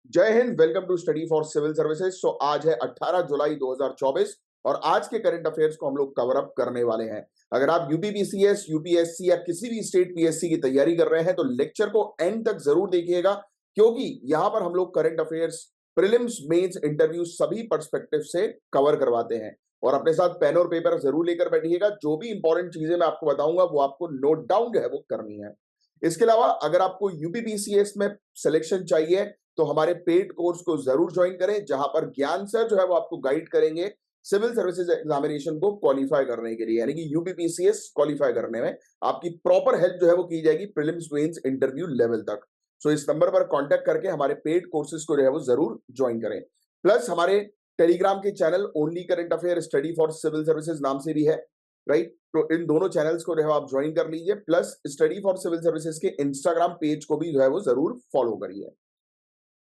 जय हिंद। Welcome to study for civil services. So आज है 18 जुलाई 2024 और आज के करंट अफेयर्स को हम लोग कवर अप करने वाले हैं। अगर आप यूपीपीसीएस, यूपीएससी या किसी भी स्टेट पीएससी की तैयारी कर रहे हैं तो लेक्चर को एंड तक जरूर देखिएगा, क्योंकि यहां पर हम लोग current affairs, prelims, mains, interview सभी पर्सपेक्टिव से कवर करवाते हैं। और अपने साथ पेन और पेपर जरूर लेकर बैठिएगा। जो भी इंपॉर्टेंट चीजें मैं आपको बताऊंगा वो आपको नोट डाउन जो है वो करनी है। इसके अलावा अगर आपको यूपीपीसीएस में सिलेक्शन चाहिए तो हमारे पेड कोर्स को जरूर ज्वाइन करें, जहां पर ज्ञान सर जो है वो आपको गाइड करेंगे सिविल सर्विसेज एग्जामिनेशन को क्वालिफाई करने के लिए, यानी कि यूपीपीसीएस क्वालिफाई करने में आपकी प्रॉपर हेल्प जो है वो की जाएगी प्रीलिम्स, मेंस, इंटरव्यू लेवल तक। सो इस नंबर पर कांटेक्ट करके हमारे पेड कोर्सेज को जो है वो जरूर ज्वाइन करें। प्लस हमारे टेलीग्राम के channel only current affair study for civil services नाम से भी है, राइट। तो इन दोनों चैनल्स को जो है आप ज्वाइन कर लीजिए। Plus study for civil services के इंस्टाग्राम पेज को भी जो है वो जरूर फॉलो करिए।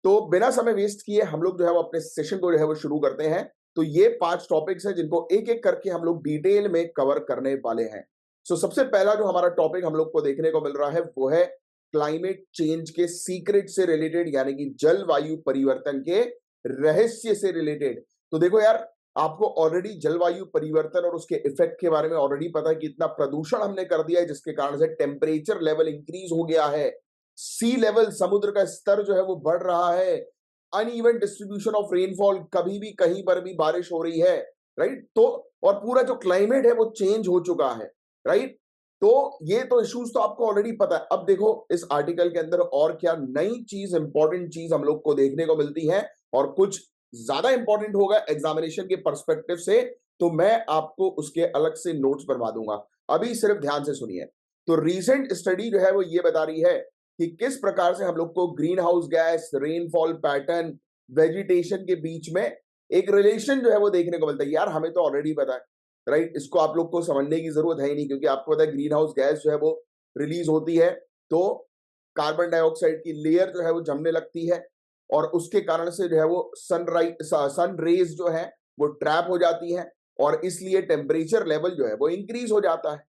तो बिना समय वेस्ट किए हम लोग जो है वो अपने सेशन को जो है वो शुरू करते हैं। तो ये 5 टॉपिक्स हैं जिनको एक एक करके हम लोग डिटेल में कवर करने वाले हैं। सो सबसे पहला जो हमारा टॉपिक हम लोग को देखने को मिल रहा है वो है क्लाइमेट चेंज के सीक्रेट से रिलेटेड, यानी कि जलवायु परिवर्तन के रहस्य से रिलेटेड। तो देखो यार, आपको ऑलरेडी जलवायु परिवर्तन और उसके इफेक्ट के बारे में ऑलरेडी पता है कि इतना प्रदूषण हमने कर दिया है जिसके कारण से टेम्परेचर लेवल इंक्रीज हो गया है। सी लेवल, समुद्र का स्तर जो है वो बढ़ रहा है। अनइवन डिस्ट्रीब्यूशन ऑफ रेनफॉल, कभी भी कहीं पर भी बारिश हो रही है, राइट। तो और पूरा जो क्लाइमेट है वो चेंज हो चुका है, राइट। तो ये तो इश्यूज तो आपको ऑलरेडी पता है। अब देखो इस आर्टिकल के अंदर और क्या नई चीज, इंपॉर्टेंट चीज हम लोग को देखने को मिलती है और कुछ ज्यादा इंपॉर्टेंट होगा एग्जामिनेशन के पर्सपेक्टिव से, तो मैं आपको उसके अलग से नोट्स बनवा दूंगा। अभी सिर्फ ध्यान से सुनिए। तो रीसेंट स्टडी जो है वो ये बता रही है कि किस प्रकार से हम लोग को green house gas, rainfall pattern, vegetation के बीच में एक रिलेशन जो है वो देखने को मिलता है। यार हमें तो ऑलरेडी पता है, राइट। इसको आप लोग को समझने की जरूरत है ही नहीं, क्योंकि आपको पता है ग्रीन हाउस गैस जो है वो रिलीज होती है तो कार्बन डाइऑक्साइड की लेयर जो है वो जमने लगती है और उसके कारण से जो है वो सन रेज जो है वो ट्रैप हो जाती है और इसलिए टेम्परेचर लेवल जो है वो इंक्रीज हो जाता है।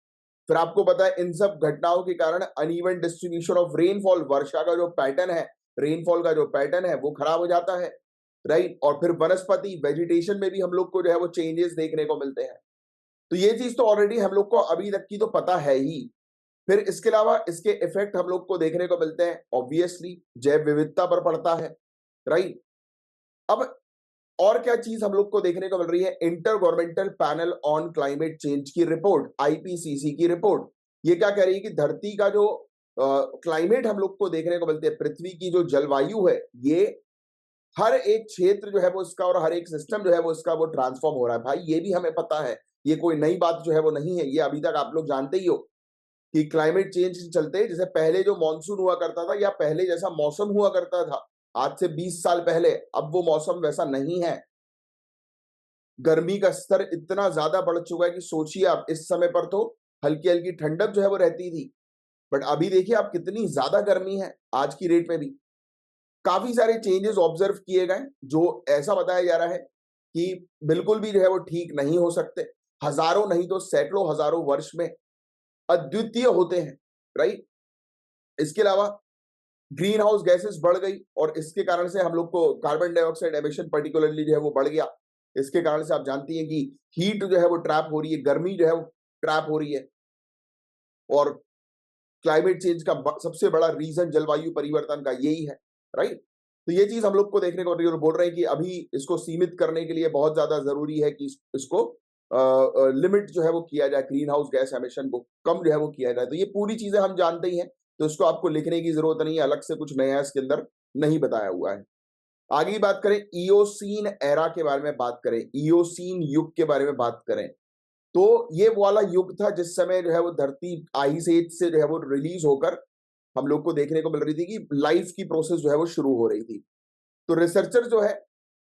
फिर आपको पता है इन सब घटनाओं के कारण अनइवन डिस्ट्रीब्यूशन ऑफ रेनफॉल, वर्षा का जो पैटर्न है, रेनफॉल का जो पैटर्न है वो खराब हो जाता है, राइट। और फिर वनस्पति, वेजिटेशन में भी हम लोग को जो है वो चेंजेस देखने को मिलते हैं। तो ये चीज तो ऑलरेडी हम लोग को अभी तक की तो पता है ही। फिर इसके अलावा इसके इफेक्ट हम लोग को देखने को मिलते हैं, ऑब्वियसली जैव विविधता पर पड़ता है, राइट। अब और क्या चीज हम लोग को देखने को मिल रही है, inter governmental panel on climate change की रिपोर्ट, आईपीसीसी की रिपोर्ट। ये क्या कह रही है कि धरती का जो क्लाइमेट हम लोग को देखने को मिलती है, पृथ्वी की जो जलवायु है, ये हर एक क्षेत्र जो है वो इसका और हर एक सिस्टम जो है वो इसका वो ट्रांसफॉर्म हो रहा है। भाई ये भी हमें पता है, ये कोई नई बात जो है वो नहीं है, ये अभी तक आप लोग जानते ही हो कि क्लाइमेट चेंज के चलते जैसे पहले जो मॉनसून हुआ करता था या पहले जैसा मौसम हुआ करता था आज से 20 साल पहले, अब वो मौसम वैसा नहीं है। गर्मी का स्तर इतना ज्यादा बढ़ चुका है कि सोचिए आप, इस समय पर तो हल्की हल्की ठंडक जो है वो रहती थी, बट अभी देखिए आप कितनी ज्यादा गर्मी है आज की रेट में भी। काफी सारे चेंजेस ऑब्जर्व किए गए जो ऐसा बताया जा रहा है कि बिल्कुल भी जो है वो ठीक नहीं हो सकते। हजारों नहीं तो सैकड़ों हजारों वर्ष में अद्वितीय होते हैं, राइट। इसके अलावा ग्रीन हाउस गैसेस बढ़ गई और इसके कारण से हम लोग को कार्बन डाइऑक्साइड एमिशन पर्टिकुलरली जो है वो बढ़ गया। इसके कारण से आप जानती हैं कि हीट जो है वो ट्रैप हो रही है, गर्मी जो है वो ट्रैप हो रही है। और क्लाइमेट चेंज का सबसे बड़ा रीजन जलवायु परिवर्तन का यही है, राइट। तो ये चीज हम लोग को देखने को बोल रहे हैं कि अभी इसको सीमित करने के लिए बहुत ज्यादा जरूरी है कि इसको लिमिट जो है वो किया जाए, ग्रीन हाउस गैस एमिशन को कम जो है वो किया जाए। तो ये पूरी चीजें हम जानते ही हैं, तो इसको आपको लिखने की जरूरत नहीं है, अलग से कुछ नया इसके अंदर नहीं बताया हुआ है। आगे की बात करें, इयोसीन एरा के बारे में बात करें, इयोसीन युग के बारे में बात करें, तो ये वाला युग था जिस समय जो है वो धरती आइस एज से जो है वो रिलीज होकर हम लोग को देखने को मिल रही थी कि लाइफ की प्रोसेस जो है वो शुरू हो रही थी। तो रिसर्चर जो है,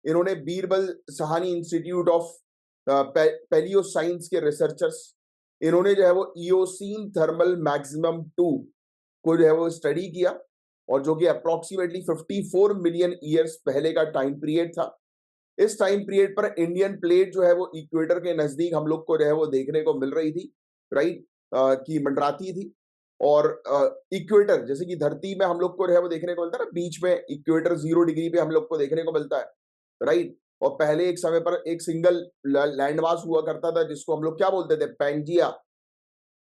इन्होंने Birbal Sahni institute of palaeo science के रिसर्चर्स, इन्होंने जो है वो इयोसीन थर्मल मैक्सिमम 2 को जो है वो स्टडी किया और जो कि अप्रोक्सीमेटली 54 मिलियन ईयर्स पहले का टाइम पीरियड था। इस टाइम पीरियड पर इंडियन प्लेट जो है वो इक्वेटर के नजदीक हम लोग को जो है वो देखने को मिल रही थी, राइट, की मंडराती थी। और इक्वेटर, जैसे कि धरती में हम लोग को जो है वो देखने को मिलता है ना, बीच में इक्वेटर 0 डिग्री पे हम लोग को देखने को मिलता है, राइट। और पहले एक समय पर एक सिंगल लैंड मास हुआ करता था जिसको हम लोग क्या बोलते थे, पैंजिया।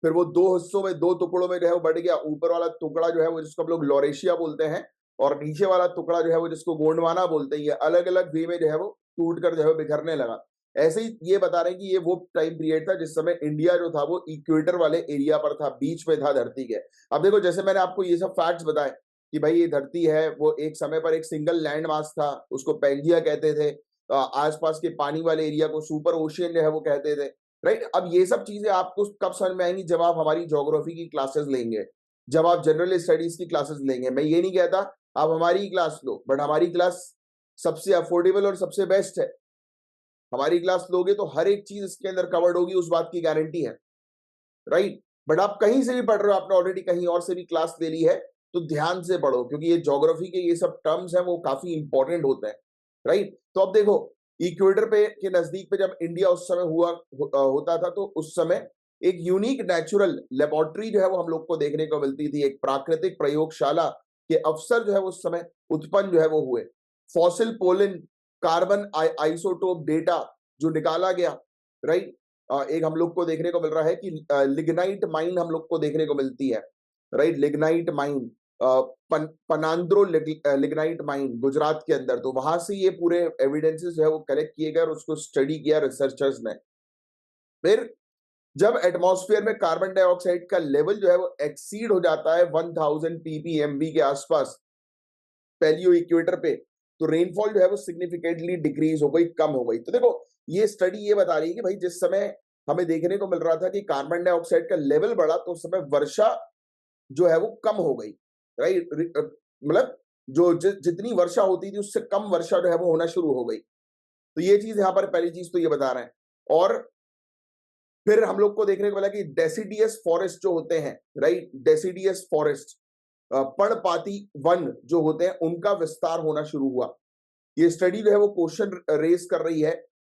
फिर वो दो हिस्सों में, दो टुकड़ों में जो है वो बढ़ गया। ऊपर वाला टुकड़ा जो है वो जिसको हम लोग लॉरेशिया बोलते हैं, और नीचे वाला टुकड़ा जो है वो जिसको गोंडवाना बोलते हैं। ये अलग अलग वे में जो है वो टूट कर जो है बिखरने लगा। ऐसे ही ये बता रहे हैं कि ये वो टाइम पीरियड था जिस समय इंडिया जो था वो इक्वेटर वाले एरिया पर था, बीच में था धरती के। अब देखो, जैसे मैंने आपको ये सब फैक्ट्स बताए कि भाई ये धरती है वो एक समय पर एक सिंगल लैंड मास था, उसको पेंजिया कहते थे। आसपास के पानी वाले एरिया को सुपर ओशियन जो है वो कहते थे, राइट। अब ये सब चीजें आपको कब समझ में आएंगी, जब आप हमारी ज्योग्राफी की क्लासेस लेंगे, जब आप जनरल स्टडीज की क्लासेस लेंगे। मैं ये नहीं कहता आप हमारी क्लास लो, बट हमारी क्लास सबसे अफोर्डेबल और सबसे बेस्ट है। हमारी क्लास लोगे तो हर एक चीज इसके अंदर कवर्ड होगी, उस बात की गारंटी है, राइट। बट आप कहीं से भी पढ़ रहे हो, आपने ऑलरेडी कहीं और से भी क्लास ले ली है, तो ध्यान से पढ़ो, क्योंकि ये ज्योग्राफी के ये सब टर्म्स हैं वो काफी इंपॉर्टेंट होते हैं, राइट। तो अब देखो, इक्वेटर पे के नजदीक पे जब इंडिया उस समय होता था, तो उस समय एक यूनिक नेचुरल लेबोरेटरी जो है वो हम लोग को देखने को मिलती थी। एक प्राकृतिक प्रयोगशाला के अवसर जो है उस समय उत्पन्न जो है वो हुए। Fossil pollen carbon isotope data जो निकाला गया, राइट। एक हम लोग को देखने को मिल रहा है कि लिग्नाइट माइन हम लोग को देखने को मिलती है, right. Lignite mine, Panandhro lignite mine Gujarat के अंदर। तो वहां से ये पूरे एविडेंसेस जो है वो कलेक्ट किए गए और उसको स्टडी किया रिसर्चर्स ने। फिर जब एटमॉस्फेयर में कार्बन डाइऑक्साइड का लेवल जो है वो एक्सीड हो जाता है 1000 ppmv के आसपास पैलियो इक्वेटर पे, तो रेनफॉल जो है वो सिग्निफिकेंटली डिक्रीज हो गई, कम हो गई। तो देखो, ये स्टडी ये बता रही है कि भाई जिस समय हमें देखने को मिल रहा था कि कार्बन डाइऑक्साइड का लेवल बढ़ा, तो उस समय वर्षा जो है वो कम हो गई, राइट। मतलब जो जितनी वर्षा होती थी उससे कम वर्षा जो है वो होना शुरू हो गई। तो ये चीज यहाँ पर पहली चीज तो ये बता रहे हैं। और फिर हम लोग को देखने को मिला कि डेसिडियस फॉरेस्ट जो होते हैं, राइट, डेसिडियस फॉरेस्ट, पर्णपाती वन जो होते हैं, उनका विस्तार होना शुरू हुआ। ये स्टडी जो है वो क्वेश्चन रेस कर रही है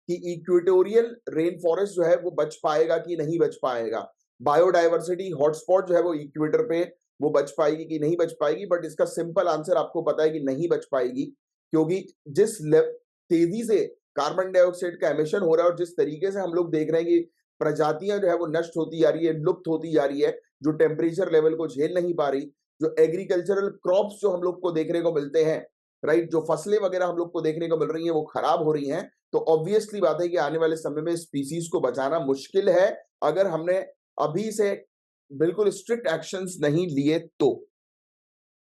कि इक्वेटोरियल रेन फॉरेस्ट जो है वो बच पाएगा कि नहीं बच पाएगा। बायोडाइवर्सिटी हॉटस्पॉट जो है वो इक्वेटर पे वो बच पाएगी कि नहीं बच पाएगी। बट इसका सिंपल आंसर आपको पता है कि नहीं बच पाएगी, क्योंकि जिस तेजी से कार्बन डाइऑक्साइड का एमिशन हो रहा है और जिस तरीके से हम लोग देख रहे हैं कि प्रजातियां जो है वो नष्ट होती जा रही है, लुप्त होती जा रही है, जो टेम्परेचर लेवल को झेल नहीं पा रही, जो एग्रीकल्चरल क्रॉप्स जो हम लोग को देखने को मिलते हैं, राइट, जो फसलें वगैरह हम लोग को देखने को मिल रही हैं वो खराब हो रही हैं, तो ऑब्वियसली बात है कि आने वाले समय में स्पीसीज को बचाना मुश्किल है, अगर हमने अभी से बिल्कुल स्ट्रिक्ट एक्शंस नहीं लिए तो।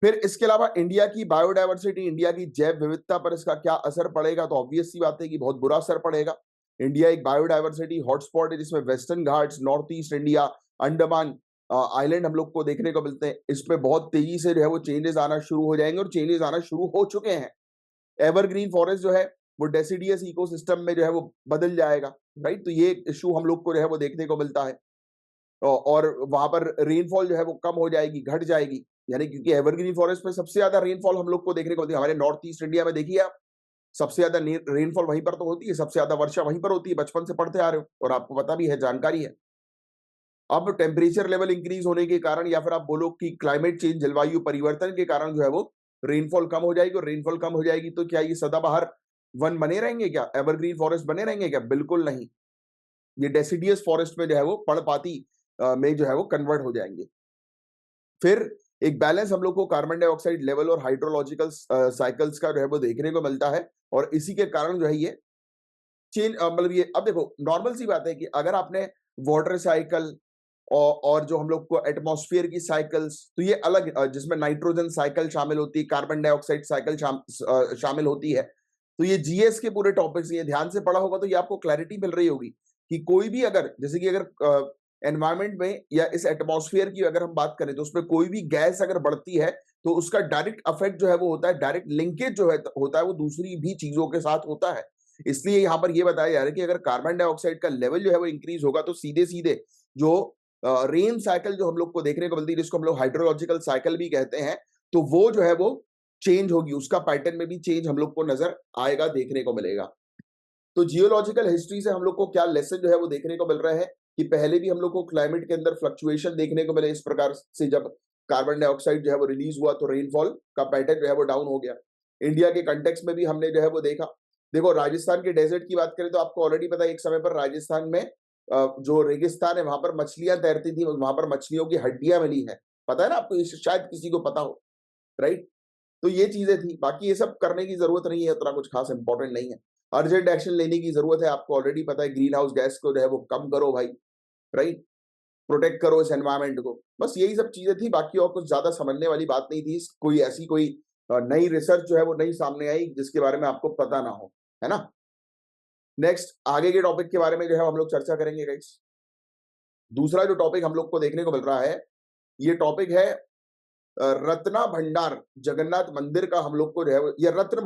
फिर इसके अलावा इंडिया की बायोडायवर्सिटी, इंडिया की जैव विविधता पर इसका क्या असर पड़ेगा, तो ऑब्वियस सी बात है कि बहुत बुरा असर पड़ेगा। इंडिया एक बायोडायवर्सिटी हॉटस्पॉट है जिसमें western Ghats, north east India, Andaman island हम लोग को देखने को मिलते हैं। इसमें बहुत तेजी से जो है वो चेंजेस आना शुरू हो जाएंगे और चेंजेस आना शुरू हो चुके हैं। एवरग्रीन फॉरेस्ट जो है वो डेसिडियस इकोसिस्टम में जो है वो बदल जाएगा, राइट। तो ये इशू हम लोग को जो है वो देखने को मिलता है। और वहां पर रेनफॉल जो है वो कम हो जाएगी, घट जाएगी, यानी क्योंकि एवरग्रीन फॉरेस्ट में सबसे ज्यादा रेनफॉल हम लोग को देखने को मिलती है। हमारे नॉर्थ ईस्ट इंडिया में देखिए आप, सबसे ज्यादा रेनफॉल वहीं पर तो होती है, सबसे ज्यादा वर्षा वहीं पर होती है, बचपन से पढ़ते आ रहे हो और आपको पता भी है, जानकारी है। अब टेम्परेचर लेवल इंक्रीज होने के कारण, या फिर आप बोलो कि क्लाइमेट चेंज, जलवायु परिवर्तन के कारण जो है वो रेनफॉल कम हो जाएगी, और रेनफॉल कम हो जाएगी तो क्या ये सदाबहार वन बने रहेंगे, क्या एवरग्रीन फॉरेस्ट बने रहेंगे क्या? बिल्कुल नहीं। ये डेसिडियस फॉरेस्ट में जो है वो पर्णपाती में जो है वो कन्वर्ट हो जाएंगे। फिर एक बैलेंस हम लोग को कार्बन डाइऑक्साइड लेवल और हाइड्रोलॉजिकल साइकिल्स का जो है वो देखने को मिलता है, और इसी के कारण जो है ये चेंज, मतलब ये, अब देखो नॉर्मल सी बात है कि अगर आपने वाटर साइकिल और जो हम लोग को एटमॉस्फेयर की साइकिल्स, तो ये अलग, जिसमें नाइट्रोजन साइकिल शामिल होती है, कार्बन डाइऑक्साइड साइकिल शामिल होती है। तो ये जीएस के पूरे टॉपिक्स, ये ध्यान से पढ़ा होगा तो ये आपको क्लैरिटी मिल रही होगी कि कोई भी अगर, जैसे कि अगर एनवायरमेंट में या इस एटमॉस्फेयर की अगर हम बात करें, तो उसमें कोई भी गैस अगर बढ़ती है तो उसका डायरेक्ट इफेक्ट जो है वो होता है, डायरेक्ट लिंकेज जो है होता है वो दूसरी भी चीजों के साथ होता है। इसलिए यहाँ पर ये बताया जा रहा है कि अगर कार्बन डाइऑक्साइड का लेवल जो है वो इंक्रीज होगा, तो सीधे सीधे जो रेन साइकिल जो हम लोग को देखने को मिलती है, जिसको हम लोग हाइड्रोलॉजिकल साइकिल भी कहते हैं, तो वो जो है वो चेंज होगी, उसका पैटर्न में भी चेंज हम लोग को नजर आएगा, देखने को मिलेगा। तो जियोलॉजिकल हिस्ट्री से हम लोग को क्या लेसन जो है वो देखने को मिल रहे हैं कि पहले भी हम लोग को क्लाइमेट के अंदर फ्लक्चुएशन देखने को मिले इस प्रकार से, जब कार्बन डाइऑक्साइड जो है वो रिलीज हुआ तो रेनफॉल का पैटर्न जो है वो डाउन हो गया। इंडिया के कंटेक्स्ट में भी हमने जो है वो देखा। देखो राजस्थान के डेजर्ट की बात करें तो आपको ऑलरेडी पता है, एक समय पर राजस्थान में जो रेगिस्तान है वहां पर मछलियां तैरती थी, वहां पर मछलियों की हड्डियां मिली हैं, पता है ना आपको, शायद किसी को पता हो, राइट। तो ये चीजें थी, बाकी ये सब करने की जरूरत नहीं है, उतना कुछ खास इंपॉर्टेंट नहीं है। अर्जेंट एक्शन लेने की जरूरत है, आपको ऑलरेडी पता है, ग्रीन हाउस गैस को जो है वो कम करो भाई, राइट, प्रोटेक्ट करो इस एनवायरमेंट को। बस यही सब चीजें थी, बाकी और कुछ ज्यादा समझने वाली बात नहीं थी। कोई ऐसी कोई नई रिसर्च जो है वो नहीं सामने आई जिसके बारे में आपको पता ना हो, है ना। नेक्स्ट आगे के टॉपिक के बारे में जो है हम लोग चर्चा करेंगे गाइस। दूसरा जो टॉपिक हम लोग को देखने को मिल रहा है, ये टॉपिक है रत्ना भंडार जगन्नाथ मंदिर का। हम लोग को जो है ये रत्न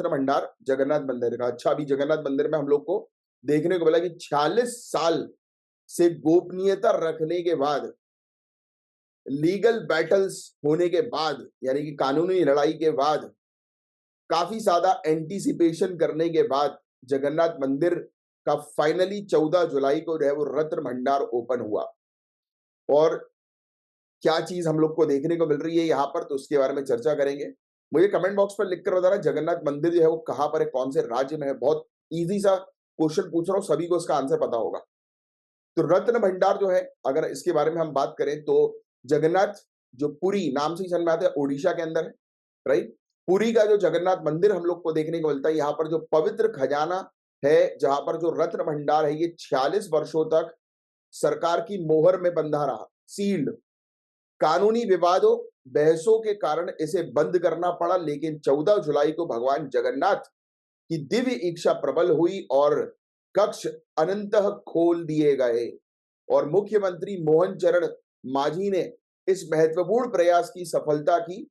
भंडार जगन्नाथ मंदिर का। अच्छा, अभी जगन्नाथ मंदिर में हम लोग को देखने को मिला कि 46 साल से गोपनीयता रखने के बाद, लीगल बैटल्स होने के बाद, यानी कि कानूनी लड़ाई के बाद, काफी ज्यादा एंटीसिपेशन करने के बाद जगन्नाथ मंदिर का फाइनली 14 जुलाई को जो है वो रत्न भंडार ओपन हुआ। और क्या चीज हम लोग को देखने को मिल रही है यहाँ पर, तो उसके बारे में चर्चा करेंगे। मुझे कमेंट बॉक्स पर लिखकर बताना जगन्नाथ मंदिर जो है वो कहाँ पर है, कौन से राज्य में है। बहुत इजी सा क्वेश्चन पूछ रहा हूँ, सभी को इसका आंसर पता होगा। तो रत्न भंडार जो है, अगर इसके बारे में हम बात करें तो जगन्नाथ जो पुरी नाम से ही समझ में आता है, ओडिशा के अंदर है, राइट। पुरी का जो जगन्नाथ मंदिर हम लोग को देखने को मिलता है, यहाँ पर जो पवित्र खजाना है, जहां पर जो रत्न भंडार है, ये 46 वर्षों तक सरकार की मोहर में बंधा रहा, सील्ड। कानूनी विवादों, बहसों के कारण इसे बंद करना पड़ा, लेकिन 14 जुलाई को भगवान जगन्नाथ की दिव्य इच्छा प्रबल हुई और कक्ष अनंतः खोल दिए गए। और मुख्यमंत्री मोहन चरण मांझी ने इस महत्वपूर्ण प्रयास की सफलता की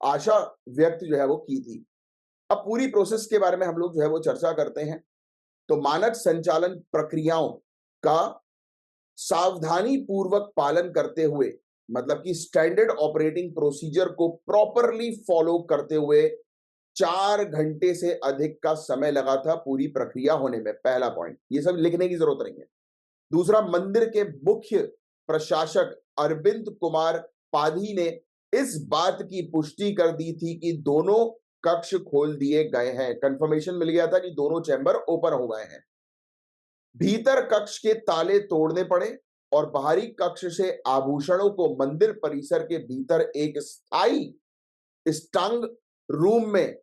आशा व्यक्त जो है वो की थी। अब पूरी प्रोसेस के बारे में हम लोग जो है वो चर्चा करते हैं। तो मानक संचालन प्रक्रियाओं का सावधानी पूर्वक पालन करते हुए, मतलब कि स्टैंडर्ड ऑपरेटिंग प्रोसीजर को प्रॉपरली फॉलो करते हुए 4 घंटे से अधिक का समय लगा था पूरी प्रक्रिया होने में। पहला पॉइंट, ये सब लिखने की जरूरत नहीं है। दूसरा, मंदिर के मुख्य प्रशासक अरविंद कुमार पाधी ने इस बात की पुष्टि कर दी थी कि दोनों कक्ष खोल दिए गए हैं। कंफर्मेशन मिल गया था कि दोनों चैम्बर ओपन हो गए हैं। भीतर कक्ष के ताले तोड़ने पड़े और बाहरी कक्ष से आभूषणों को मंदिर परिसर के भीतर एक स्थायी स्ट्रांग रूम में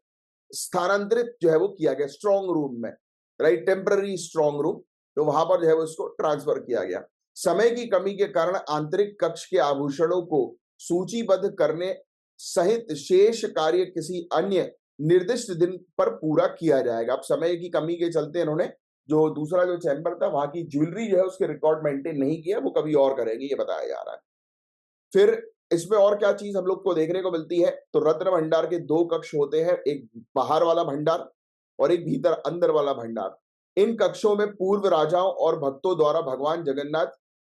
स्थानांतरित जो है वो किया गया, स्ट्रॉन्ग रूम में, राइट, टेम्पररी स्ट्रॉन्ग रूम। तो वहां पर जो है वो इसको ट्रांसफर किया गया। समय की कमी के कारण आंतरिक कक्ष के आभूषणों को सूचीबद्ध करने सहित शेष कार्य किसी अन्य निर्दिष्ट दिन पर पूरा किया जाएगा। अब समय की कमी के चलते इन्होंने जो दूसरा जो चैम्बर था, वहां की ज्वेलरी जो है उसके रिकॉर्ड मेंटेन नहीं किया, वो कभी और करेंगे, ये बताया जा रहा है। फिर इसमें और क्या चीज हम लोग को देखने को मिलती है, तो रत्न भंडार के 2 कक्ष होते हैं, एक बाहर वाला भंडार और एक भीतर अंदर वाला भंडार। इन कक्षों में पूर्व राजाओं और भक्तों द्वारा भगवान जगन्नाथ,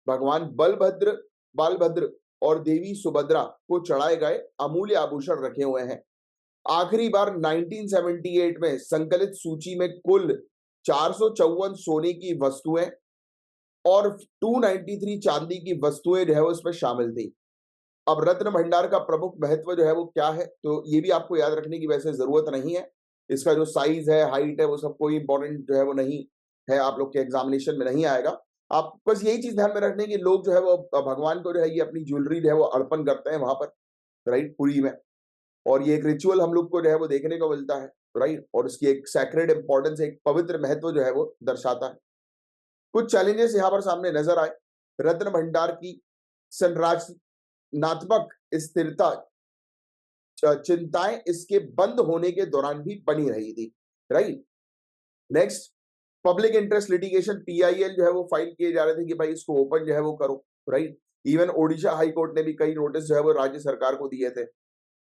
भगवान बालभद्र और देवी सुभद्रा को चढ़ाए गए अमूल्य आभूषण रखे हुए हैं। आखिरी बार 1978 में संकलित सूची में कुल 454 सोने की वस्तुएं और 293 चांदी की वस्तुएं जो है वो इसमें शामिल थी। अब रत्न भंडार का प्रमुख महत्व जो है वो क्या है, तो ये भी आपको याद रखने की वैसे जरूरत नहीं है। इसका जो साइज है, हाइट है, वो सब कोई इंपॉर्टेंट जो है वो नहीं है, आप लोग के एग्जामिनेशन में नहीं आएगा। आप बस यही चीज ध्यान में रखने की, लोग जो है वो भगवान को जो है ये अपनी ज्वेलरी जो है वो अर्पण करते हैं वहां पर, राइट, पुरी में। और ये एक रिचुअल हम लोग को जो है वो देखने को मिलता है, राइट, और इसकी एक सैक्रेड इंपॉर्टेंस, एक पवित्र महत्व जो है वो दर्शाता है। कुछ चैलेंजेस यहाँ पर सामने नजर आए। रत्न भंडार की संरचनात्मक स्थिरता, चिंताएं इसके बंद होने के दौरान भी बनी रही थी, right. Next, public interest litigation PIL जो है वो फाइल किए जा रहे थे कि भाई इसको ओपन जो है वो करो, right. Even Odisha high court ने भी कई नोटिस जो है वो राज्य सरकार को दिए थे।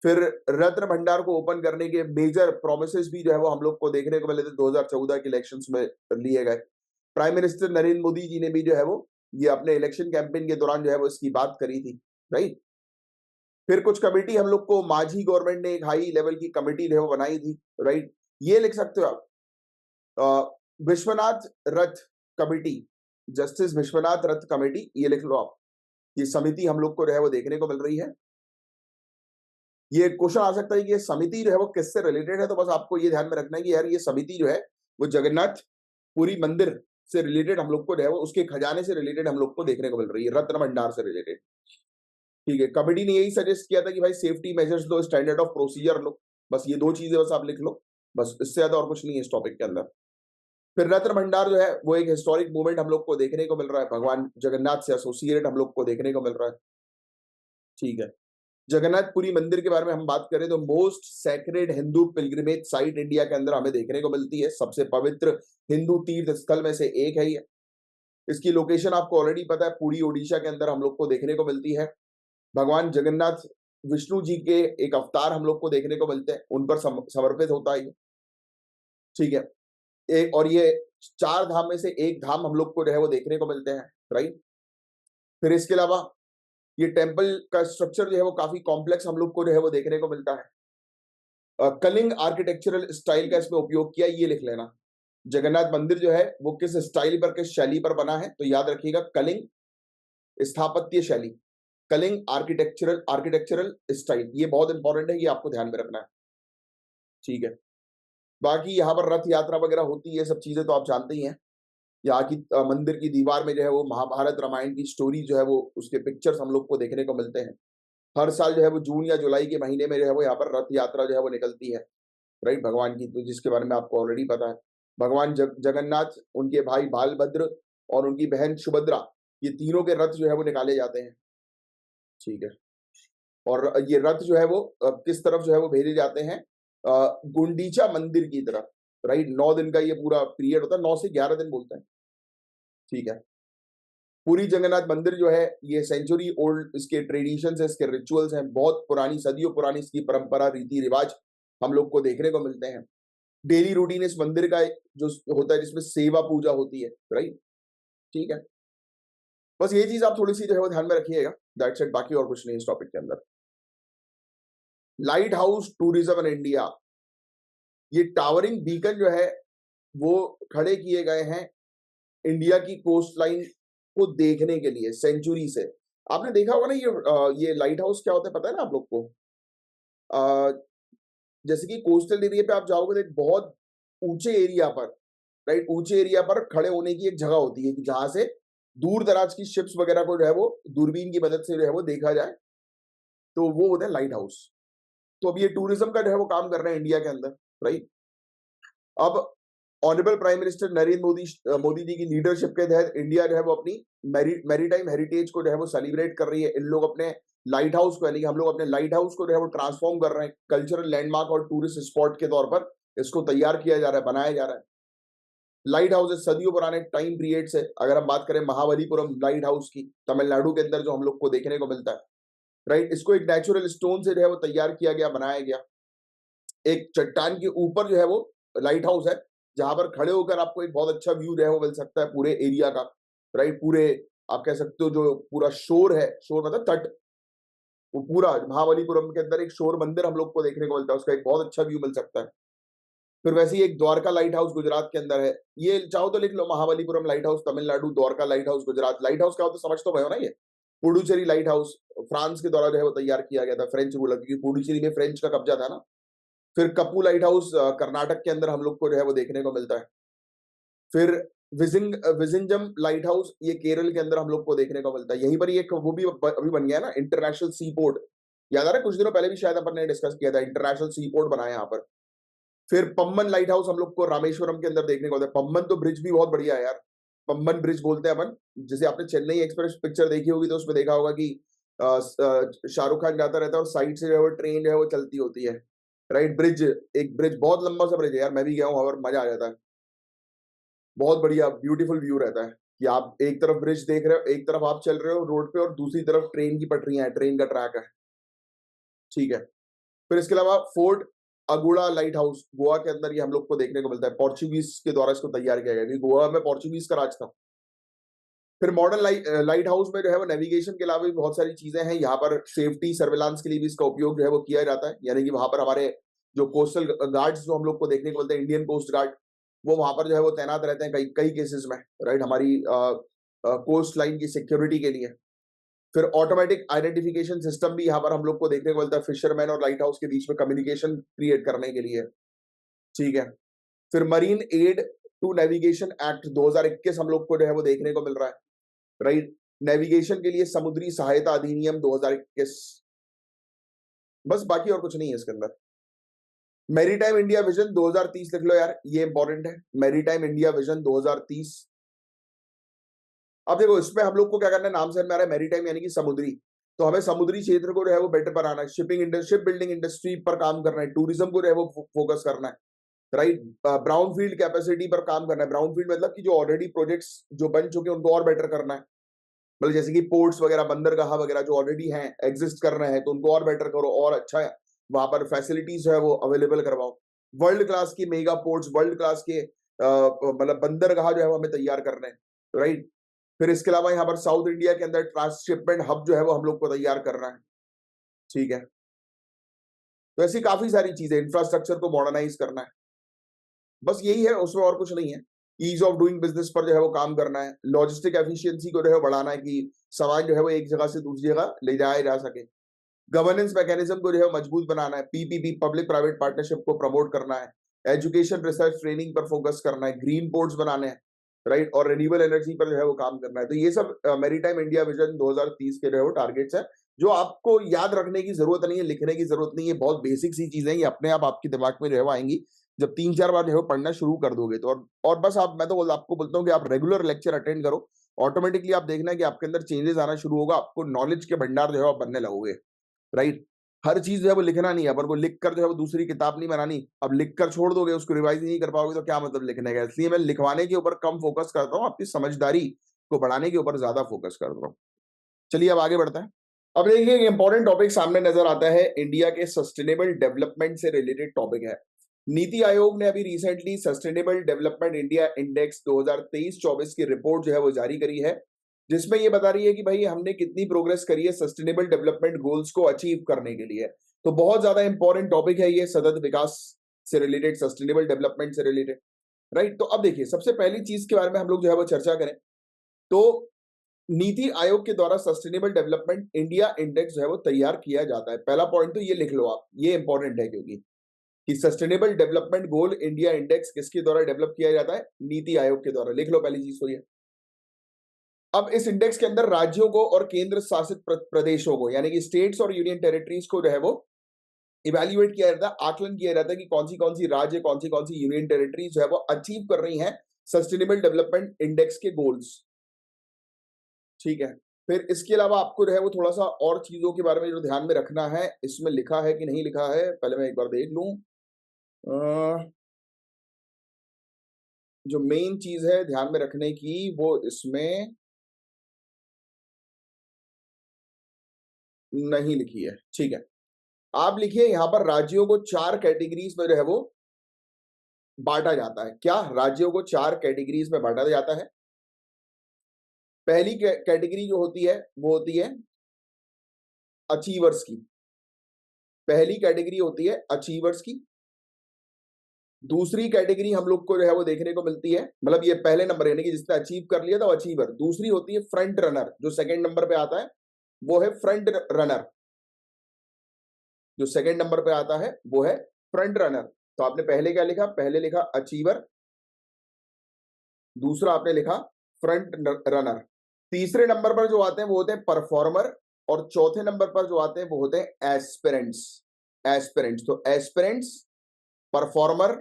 फिर रत्न भंडार को ओपन करने के मेजर प्रोमिसेस भी जो है वो हम लोग को देखने को मिले थे 2014 के इलेक्शंस में लिए गए। प्राइम मिनिस्टर नरेंद्र मोदी जी ने भी जो है वो ये अपने इलेक्शन कैंपेन के दौरान जो है वो इसकी बात करी थी, राइट। फिर कुछ कमेटी हम लोग को, मांझी गवर्नमेंट ने एक हाई लेवल की कमेटी जो है वो बनाई थी, राइट। ये लिख सकते हो आप, विश्वनाथ रथ कमेटी, जस्टिस विश्वनाथ रथ कमेटी, ये लिख लो आप, ये समिति हम लोग को जो है वो देखने को मिल रही है। ये क्वेश्चन आ सकता है कि ये समिति जो है वो किससे रिलेटेड है, तो बस आपको ये ध्यान में रखना है कि यार ये समिति जो है वो जगन्नाथ पुरी मंदिर से रिलेटेड हम लोग को जो है वो उसके खजाने से रिलेटेड हम लोग को देखने को मिल रही है, रत्न भंडार से रिलेटेड। ठीक है, कमेटी ने यही सजेस्ट किया था कि भाई सेफ्टी मेजर्स लो, स्टैंडर्ड ऑफ प्रोसीजर लो, बस ये 2 चीजें बस आप लिख लो, बस इससे ज्यादा और कुछ नहीं है इस टॉपिक के अंदर। फिर रत्न भंडार जो है वो एक हिस्टोरिक मूवमेंट हम लोग को देखने को मिल रहा है, भगवान जगन्नाथ से एसोसिएटेड हम लोग को देखने को मिल रहा है। ठीक है, जगन्नाथपुरी मंदिर के बारे में हम बात करें तो most sacred Hindu pilgrimage site India के अंदर हमें देखने को मिलती है, सबसे पवित्र हिंदू तीर्थ स्थल में से एक है ये। इसकी लोकेशन आपको ऑलरेडी पता है, पुरी ओडिशा के अंदर हम लोग को देखने को मिलती है। भगवान जगन्नाथ विष्णु जी के एक अवतार हम लोग को देखने को मिलते हैं, उन पर समर्पित होता है ये। ठीक है, एक और ये 4 धाम में से एक धाम हम लोग को जो है वो देखने को मिलते हैं, राइट। फिर इसके अलावा ये टेम्पल का स्ट्रक्चर जो है वो काफी कॉम्प्लेक्स हम लोग को जो है वो देखने को मिलता है। कलिंग आर्किटेक्चरल स्टाइल का इसमें उपयोग किया, ये लिख लेना। जगन्नाथ मंदिर जो है वो किस स्टाइल पर, किस शैली पर बना है, तो याद रखिएगा कलिंग स्थापत्य शैली, कलिंग आर्किटेक्चरल आर्किटेक्चरल स्टाइल, ये बहुत इंपॉर्टेंट है, ये आपको ध्यान में रखना है। ठीक है, बाकी यहाँ पर रथ यात्रा वगैरह होती है, सब चीजें तो आप जानते ही हैं। यहाँ की मंदिर की दीवार में जो है वो महाभारत रामायण की स्टोरी जो है वो उसके पिक्चर्स हम लोग को देखने को मिलते हैं। हर साल जो है वो जून या जुलाई के महीने में जो है वो यहाँ पर रथ यात्रा जो है वो निकलती है, राइट, भगवान की, तो जिसके बारे में आपको ऑलरेडी पता है। भगवान जगन्नाथ, उनके भाई बालभद्र और उनकी बहन सुभद्रा, ये तीनों के रथ जो है वो निकाले जाते हैं। ठीक है, और ये रथ जो है वो किस तरफ जो है वो भेजे जाते हैं, गुंडीचा मंदिर की तरफ, राइट। 9 दिन का ये पूरा पीरियड होता है, 9 से 11 दिन बोलते हैं। ठीक है, पुरी जगन्नाथ मंदिर जो है ये सेंचुरी ओल्ड इसके ट्रेडिशंस है, इसके रिचुअल्स हैं, बहुत पुरानी, सदियों पुरानी इसकी परंपरा, रीति रिवाज हम लोग को देखने को मिलते हैं। डेली रूटीन इस मंदिर का जो होता है जिसमें सेवा पूजा होती है, राइट। ठीक है, बस ये चीज आप थोड़ी सी जो है वो ध्यान में रखिएगा, दैट्स इट, बाकी और कुछ नहीं इस टॉपिक के अंदर। Light house tourism in India, ये टावरिंग बीकन जो है वो खड़े किए गए हैं इंडिया की कोस्ट लाइन को देखने के लिए सेंचुरी से। आपने देखा होगा ना ये लाइट हाउस क्या होता है, पता है ना आप लोग को? जैसे कि कोस्टल एरिया पे आप जाओगे तो एक बहुत ऊंचे एरिया पर, राइट, ऊंचे एरिया पर खड़े होने की एक जगह होती है कि जहां से दूर दराज की शिप्स वगैरह को जो है वो दूरबीन की मदद से जो है वो देखा जाए, तो वो होता है लाइट हाउस। तो अब ये टूरिज्म का जो है वो काम कर रहे हैं इंडिया के अंदर, राइट। अब honourable prime minister Narendra Modi ji की लीडरशिप के तहत इंडिया जो है वो अपनी मैरीटाइम हेरिटेज को जो है वो सेलिब्रेट कर रही है। इन लोग अपने लाइट हाउस को, यानी कि हम लोग अपने लाइट हाउस को जो है वो ट्रांसफॉर्म कर रहे हैं, कल्चरल लैंडमार्क और टूरिस्ट स्पॉट के तौर पर इसको तैयार किया जा रहा है, बनाया जा रहा है। लाइट हाउस सदियों पुराने टाइम पीरियड से, अगर हम बात करें महाबलीपुरम लाइट हाउस की, तमिलनाडु के अंदर जो हम लोग को देखने को मिलता है, राइट, इसको एक नेचुरल स्टोन से जो है वो तैयार किया गया, बनाया गया। एक चट्टान के ऊपर जो है वो लाइट हाउस है, जहां पर खड़े होकर आपको एक बहुत अच्छा व्यू जो है वो मिल सकता है पूरे एरिया का, राइट। पूरे आप कह सकते हो जो पूरा शोर है, शोर मतलब तट, वो पूरा महाबलीपुरम के अंदर एक शोर मंदिर हम लोग को देखने को मिलता है, उसका एक बहुत अच्छा व्यू मिल सकता है। फिर वैसे ही एक द्वारका लाइट हाउस गुजरात के अंदर है, ये चाहो तो लिख लो, Mahabalipuram lighthouse Tamil Nadu, Dwarka lighthouse Gujarat. Lighthouse क्या होता है समझ तो गए हो ना, ये पुडुचेरी लाइट हाउस फ्रांस के द्वारा जो है वो तैयार किया गया था, फ्रेंच रूलर, क्योंकि पुडुचेरी में फ्रेंच का कब्जा था ना। फिर कप्पू लाइट हाउस कर्नाटक के अंदर हम लोग को जो है वो देखने को मिलता है। फिर विजिंजम लाइट हाउस, ये केरल के अंदर हम लोग को देखने को मिलता है। यहीं पर ये वो भी अभी बन गया ना, इंटरनेशनल सी पोर्ट, याद आ रहा है, कुछ दिनों पहले भी शायद अपन ने डिस्कस किया था, इंटरनेशनल सी पोर्ट बनाया यहाँ पर। फिर पम्बन लाइट हाउस हम लोग को रामेश्वरम के अंदर देखने को मिलता है। पम्बन तो ब्रिज भी बहुत बढ़िया है यार, पम्बन ब्रिज बोलते हैं अपन। जैसे आपने चेन्नई एक्सप्रेस पिक्चर देखी होगी तो उसमें देखा होगा कि शाहरुख खान जाता रहता है और साइड से जो है वो ट्रेन जो है वो चलती होती है, राइट। ब्रिज, एक ब्रिज, बहुत लंबा सा ब्रिज है यार, मैं भी गया हूँ और मजा आ जाता है, बहुत बढ़िया ब्यूटीफुल व्यू रहता है कि आप एक तरफ ब्रिज देख रहे हो, एक तरफ आप चल रहे हो रोड पे और दूसरी तरफ ट्रेन की पटरियां हैं, ट्रेन का ट्रैक है। ठीक है, फिर इसके अलावा fort Aguada light house Goa के अंदर ये हम लोग को देखने को मिलता है, पोर्चुगीज के द्वारा इसको तैयार किया गया, क्योंकि गोवा में पोर्चुगीज का राज था। फिर मॉडर्न लाइट हाउस में जो है वो नेविगेशन के अलावा भी बहुत सारी चीजें हैं, यहाँ पर सेफ्टी सर्वेलांस के लिए भी इसका उपयोग जो है वो किया जाता है, यानी कि वहां पर हमारे जो कोस्टल गार्ड्स जो हम लोग को देखने को मिलते हैं, इंडियन कोस्ट गार्ड, वो वहां पर जो है वो तैनात रहते हैं कई कई केसेस में, राइट। हमारी कोस्ट लाइन की सिक्योरिटी के लिए। फिर ऑटोमेटिक आइडेंटिफिकेशन सिस्टम भी यहाँ पर हम लोग को देखने को मिलता है फिशरमैन और लाइट हाउस के बीच में कम्युनिकेशन क्रिएट करने के लिए। ठीक है। फिर marine aid to navigation act 2021 हम लोग को जो है वो देखने को मिल रहा है, राइट। नेविगेशन के लिए समुद्री सहायता अधिनियम 2021, बस बाकी और कुछ नहीं है इसके अंदर। मैरीटाइम इंडिया विजन 2030 लिख लो यार, ये इंपॉर्टेंट है, मैरीटाइम इंडिया विजन 2030। अब देखो इसमें हम लोग को क्या करना है, नाम से में आ रहा है मैरीटाइम यानी कि समुद्री, तो हमें समुद्री क्षेत्र को जो है वो बेटर बनाना है, शिप बिल्डिंग इंडस्ट्री पर काम करना है, टूरिज्म को जो है वो फोकस करना है, राइट। ब्राउन फील्ड कैपेसिटी पर काम करना है। ब्राउन फील्ड मतलब कि जो ऑलरेडी प्रोजेक्ट्स जो बन चुके हैं उनको और बेटर करना है, मतलब जैसे कि पोर्ट्स वगैरह, बंदरगाह वगैरह जो ऑलरेडी हैं, एग्जिस्ट कर रहे हैं, तो उनको और बेटर करो और अच्छा वहां पर फैसिलिटीज जो है वो अवेलेबल करवाओ। वर्ल्ड क्लास की मेगा पोर्ट्स, वर्ल्ड क्लास के मतलब बंदरगाह जो है वो हमें तैयार करने हैं, राइट। फिर इसके अलावा यहाँ पर साउथ इंडिया के अंदर ट्रांसशिपमेंट हब जो है वो हम लोग को तैयार करना है, ठीक है। तो ऐसी काफी सारी चीजें, इंफ्रास्ट्रक्चर को मॉडर्नाइज करना है, बस यही है, उसमें और कुछ नहीं है। ईज ऑफ डूइंग बिजनेस पर जो है वो काम करना है, लॉजिस्टिक एफिशिएंसी को जो है बढ़ाना है कि सामान जो है वो एक जगह से दूसरी जगह ले जाया जा सके। गवर्नेंस मैकेनिज्म को जो है मजबूत बनाना है, पीपीपी पब्लिक प्राइवेट पार्टनरशिप को प्रमोट करना है, एजुकेशन रिसर्च ट्रेनिंग पर फोकस करना है, ग्रीन पोर्ट्स बनाने हैं, राइट, और रिन्यूएबल एनर्जी पर जो है वो काम करना है। तो ये सब मैरीटाइम इंडिया विजन 2030 के जो है वो टारगेट्स है, जो आपको याद रखने की जरूरत नहीं है, लिखने की जरूरत नहीं है, बहुत बेसिक सी चीजें ये अपने आप आपके दिमाग में जो है वो आएंगी जब 3-4 बार जो है पढ़ना शुरू कर दोगे तो। और बस आप, मैं तो आपको बोलता हूँ कि आप रेगुलर लेक्चर अटेंड करो, ऑटोमेटिकली आप देखना है कि आपके अंदर चेंजेस आना शुरू होगा, आपको नॉलेज के भंडार जो है आप बनने लगोगे, राइट। हर चीज जो है वो लिखना नहीं है, अपन को लिख कर जो है वो दूसरी किताब नहीं बनानी। अब लिख कर छोड़ दोगे, उसको रिवाइज नहीं कर पाओगे तो क्या मतलब लिखने का। इसलिए मैं लिखवाने के ऊपर कम फोकस करता हूँ, आपकी समझदारी को बढ़ाने के ऊपर ज्यादा फोकस करता हूँ। चलिए अब आगे बढ़ते हैं। अब देखिए एक इंपॉर्टेंट टॉपिक सामने नजर आता है, इंडिया के सस्टेनेबल डेवलपमेंट से रिलेटेड टॉपिक है। नीति आयोग ने अभी recently sustainable development India index 2023-24 की रिपोर्ट जो है वो जारी करी है, जिसमें ये बता रही है कि भाई हमने कितनी प्रोग्रेस करी है सस्टेनेबल डेवलपमेंट गोल्स को अचीव करने के लिए। तो बहुत ज्यादा इंपॉर्टेंट टॉपिक है ये, सतत विकास से रिलेटेड, सस्टेनेबल डेवलपमेंट से रिलेटेड, राइट। तो अब देखिए सबसे पहली चीज के बारे में हम लोग जो है वो चर्चा करें तो नीति आयोग के द्वारा सस्टेनेबल डेवलपमेंट इंडिया इंडेक्स जो है वो तैयार किया जाता है। पहला पॉइंट तो ये लिख लो आप, ये इंपॉर्टेंट है क्योंकि कि sustainable development goal India index किसके द्वारा डेवलप किया जाता है, नीति आयोग के द्वारा। लिख लो पहली चीज तो ये। अब इस इंडेक्स के अंदर राज्यों को और केंद्र शासित प्रदेशों को, यानी कि स्टेट्स और यूनियन टेरिटरीज को जो है वो इवेल्युएट किया जाता है, आकलन किया जाता है कि कौन सी राज्य, कौन सी यूनियन टेरिटरीज जो है वो अचीव कर रही हैं सस्टेनेबल डेवलपमेंट इंडेक्स के गोल्स, ठीक है। फिर इसके अलावा आपको जो है वो थोड़ा सा और चीजों के बारे में जो ध्यान में रखना है, इसमें लिखा है कि नहीं लिखा है, पहले मैं एक बार देख लूं। जो मेन चीज है ध्यान में रखने की वो इसमें नहीं लिखी है, ठीक है। आप लिखिए यहाँ पर राज्यों को 4 कैटेगरीज में जो है वो बांटा जाता है। क्या? राज्यों को 4 कैटेगरीज में बांटा जाता है। पहली कैटेगरी जो होती है वो होती है अचीवर्स की, पहली कैटेगरी होती है अचीवर्स की। दूसरी कैटेगरी हम लोग को जो है वो देखने को मिलती है, मतलब ये पहले नंबर यानी कि जिसने अचीव कर लिया था वो अचीवर। दूसरी होती है फ्रंट रनर, जो सेकंड नंबर पे आता है वो है फ्रंट रनर, जो सेकंड नंबर पे आता है वो है फ्रंट रनर। तो आपने पहले क्या लिखा, पहले लिखा अचीवर, दूसरा आपने लिखा फ्रंट रनर। तीसरे नंबर पर जो आते हैं वो होते हैं परफॉर्मर, और चौथे नंबर पर जो आते हैं वो होते हैं एस्पिरेंट्स। एस्पिरेंट्स, तो एस्पिरेंट्स, परफॉर्मर,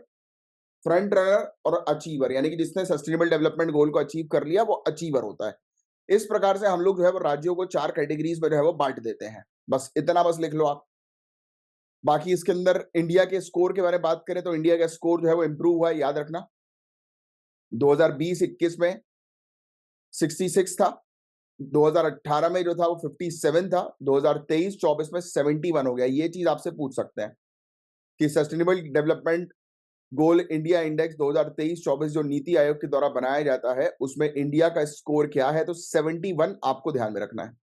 फ्रंट रनर और अचीवर, यानी कि जिसने सस्टेनेबल डेवलपमेंट गोल को अचीव कर लिया वो अचीवर होता है। इस प्रकार से हम लोग जो है वो राज्यों को 4 कैटेगरीज में जो है वो बांट देते हैं। बस इतना बस लिख लो आप। बाकी इसके अंदर इंडिया के स्कोर के बारे में बात करें तो इंडिया का स्कोर जो है वो इंप्रूव हुआ है, याद रखना। 2020-21 में 66 था, 2018 में जो था वो 57 था, 2023-24 में 71 हो गया। ये चीज आपसे पूछ सकते हैं कि sustainable development goal India index 2023-24 जो नीति आयोग के द्वारा बनाया जाता है उसमें इंडिया का स्कोर क्या है, तो 71 आपको ध्यान में रखना है,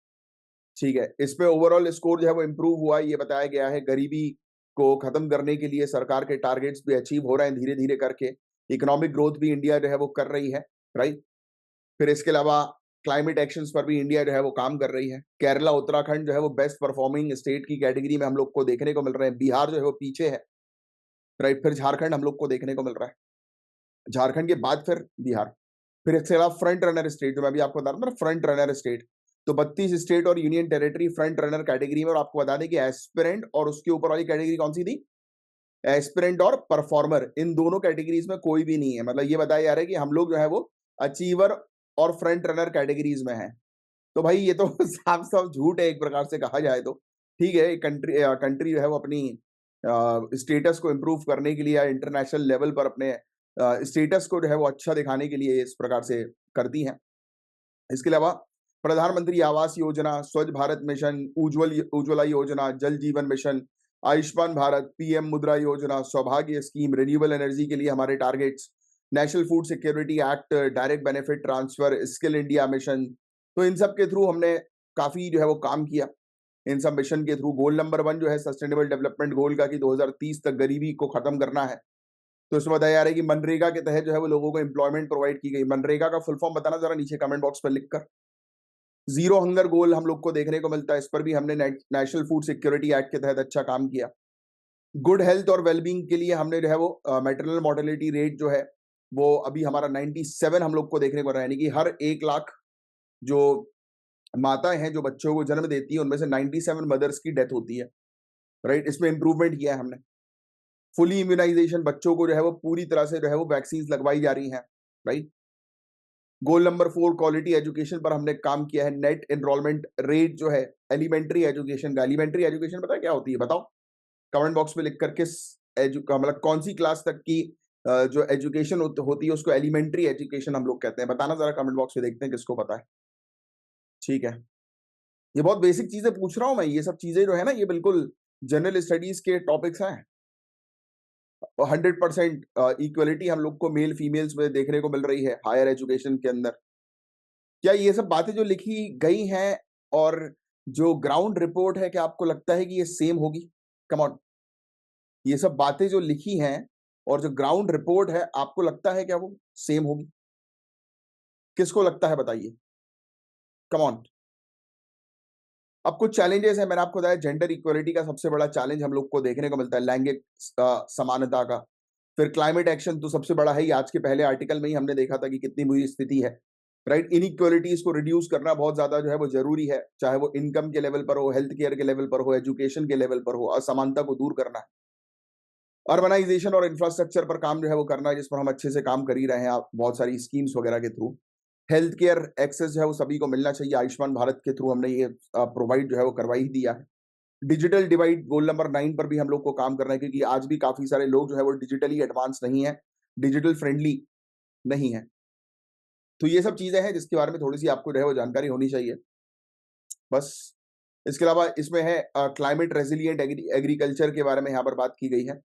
ठीक है। इसमें ओवरऑल स्कोर जो है वो इंप्रूव हुआ, ये बताया गया है। गरीबी को खत्म करने के लिए सरकार के टारगेट्स भी अचीव हो रहे हैं धीरे धीरे करके। इकोनॉमिक ग्रोथ भी इंडिया जो है वो कर रही है, राइट। फिर इसके अलावा क्लाइमेट एक्शंस पर भी इंडिया जो है वो काम कर रही है। केरला, उत्तराखंड जो है वो बेस्ट परफॉर्मिंग स्टेट की कैटेगरी में हम लोग को देखने को मिल रहे हैं। बिहार जो है वो पीछे है, राइट। फिर झारखंड हम लोग को देखने को मिल रहा है, झारखंड के बाद फिर बिहार। फिर इसके अलावा फ्रंट रनर स्टेट, जो मैं भी आपको बता रहा था ना, फ्रंट रनर स्टेट, तो 32 स्टेट और union territory front runner category में। और आपको बता दें कि एस्पिरेंट और उसके ऊपर वाली कैटेगरी कौन सी थी, एस्पिरेंट और परफॉर्मर, इन दोनों कैटेगरीज में कोई भी नहीं है। मतलब ये बताया जा रहा है कि हम लोग जो है वो अचीवर और फ्रंट रनर कैटेगरीज में हैं। तो भाई ये तो साफ साफ झूठ है एक प्रकार से कहा जाए तो। ठीक है, कंट्री जो है वो अपनी स्टेटस को इम्प्रूव करने के लिए या इंटरनेशनल लेवल पर अपने स्टेटस को जो है वो अच्छा दिखाने के लिए इस प्रकार से करती हैं। इसके अलावा प्रधानमंत्री आवास योजना, स्वच्छ भारत मिशन, उज्ज्वला योजना, जल जीवन मिशन, आयुष्मान भारत, पीएम मुद्रा योजना, सौभाग्य स्कीम, रिन्यूएबल एनर्जी के लिए हमारे targets, national food security act, direct benefit transfer, skill India mission. तो इन सब के थ्रू हमने काफी जो है वो काम किया। इन सब मिशन के थ्रू गोल नंबर 1 जो है सस्टेनेबल डेवलपमेंट गोल का कि 2030 तक गरीबी को खत्म करना है। तो इसमें बताया जा रहा है कि मनरेगा के तहत जो है वो लोगों को एम्प्लॉयमेंट प्रोवाइड की गई। मनरेगा का फुल फॉर्म बताना जरा नीचे कमेंट बॉक्स पर लिखकर। जीरो हंगर गोल हम लोग को देखने को मिलता है, इस पर भी हमने नेशनल फूड सिक्योरिटी एक्ट के तहत अच्छा काम किया। गुड हेल्थ और वेलबींग के लिए हमने जो है वो मैटरनल मोर्टेलिटी रेट जो है वो अभी हमारा 97 हम लोग को देखने को रहा है, यानी कि हर 1 लाख जो माताएं हैं जो बच्चों को जन्म देती है उनमें से 97 मदर्स की डेथ होती है, राइट। इसमें इंप्रूवमेंट किया है हमने। फुली इम्यूनाइजेशन, बच्चों को जो है वो पूरी तरह से जो है वो वैक्सीन लगवाई जा रही हैं, right. Goal number 4 quality education पर हमने काम किया है। नेट एनरोलमेंट रेट जो है एलिमेंट्री एजुकेशन का, एलिमेंट्री एजुकेशन पता है क्या होती है, बताओ कमेंट बॉक्स में लिखकर। किस मतलब कौन सी क्लास तक की जो एजुकेशन होती है उसको एलिमेंट्री एजुकेशन हम लोग कहते हैं, बताना जरा कमेंट बॉक्स में, देखते हैं किसको पता है। ठीक है, ये बहुत बेसिक चीजें पूछ रहा हूं मैं, ये सब चीजें जो है ना ये बिल्कुल जनरल स्टडीज के टॉपिक्स हैं। 100% इक्वलिटी हम लोग को मेल फीमेल्स में देखने को मिल रही है हायर एजुकेशन के अंदर। क्या ये सब बातें जो लिखी गई हैं और जो ग्राउंड रिपोर्ट है, क्या आपको लगता है कि ये सेम होगी? कम ऑन, ये सब बातें जो लिखी हैं और जो ग्राउंड रिपोर्ट है, आपको लगता है क्या वो सेम होगी? किसको लगता है बताइए, कम ऑन। अब कुछ चैलेंजेस है, मैंने आपको बताया जेंडर इक्वलिटी का सबसे बड़ा चैलेंज हम लोग को देखने को मिलता है, लैंगिक समानता का। फिर क्लाइमेट एक्शन तो सबसे बड़ा है ही, आज के पहले आर्टिकल में ही हमने देखा था कि कितनी बुरी स्थिति है, राइट। इनइक्वालिटीज को रिड्यूस करना बहुत ज्यादा जो है वो जरूरी है, चाहे वो इनकम के लेवल पर हो, हेल्थ केयर के लेवल पर हो, एजुकेशन के लेवल पर हो, असमानता को दूर करना है। अर्बनाइजेशन और इंफ्रास्ट्रक्चर पर काम जो है वो करना है, जिस पर हम अच्छे से काम कर ही रहे हैं आप बहुत सारी स्कीम्स वगैरह के थ्रू। हेल्थ केयर एक्सेस जो है वो सभी को मिलना चाहिए, आयुष्मान भारत के थ्रू हमने ये प्रोवाइड जो है वो करवा ही दिया है। डिजिटल डिवाइड गोल नंबर 9 पर भी हम लोग को काम करना है, क्योंकि आज भी काफी सारे लोग जो है वो डिजिटली एडवांस नहीं है, डिजिटल फ्रेंडली नहीं है। तो ये सब चीजें हैं जिसके बारे में थोड़ी सी आपको जो है वो जानकारी होनी चाहिए बस। इसके अलावा इसमें है क्लाइमेट रेजिलिएंट एग्रीकल्चर के बारे में यहाँ पर बात की गई है,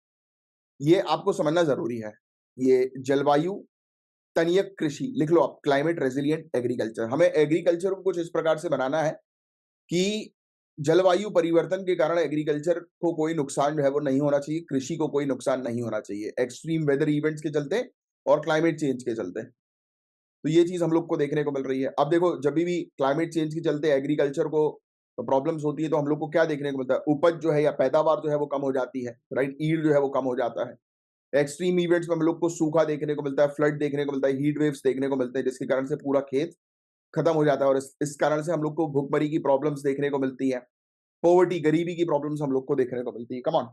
ये आपको समझना जरूरी है। ये जलवायु तनियक कृषि लिख लो आप, क्लाइमेट रेजिलिएंट एग्रीकल्चर। हमें एग्रीकल्चर को कुछ इस प्रकार से बनाना है कि जलवायु परिवर्तन के कारण एग्रीकल्चर को कोई नुकसान जो है वो नहीं होना चाहिए, कृषि को कोई नुकसान नहीं होना चाहिए, एक्सट्रीम वेदर इवेंट्स के चलते और क्लाइमेट चेंज के चलते। तो ये चीज हम लोग को देखने को मिल रही है। अब देखो, जब भी क्लाइमेट चेंज के चलते एग्रीकल्चर को प्रॉब्लम्स होती है तो हम लोग को क्या देखने को मिलता है, उपज जो है या पैदावार जो है वो कम हो जाती है, राइट। ईल्ड जो है वो कम हो जाता है। एक्सट्रीम इवेंट्स में हम लोग को सूखा देखने को मिलता है, फ्लड देखने को मिलता है, हीट वेव्स देखने को मिलते हैं, जिसके कारण से पूरा खेत खत्म हो जाता है। और इस कारण से हम लोग को भुखमरी की प्रॉब्लम्स देखने को मिलती है, पॉवर्टी गरीबी की प्रॉब्लम्स हम लोग को देखने को मिलती है। कम ऑन,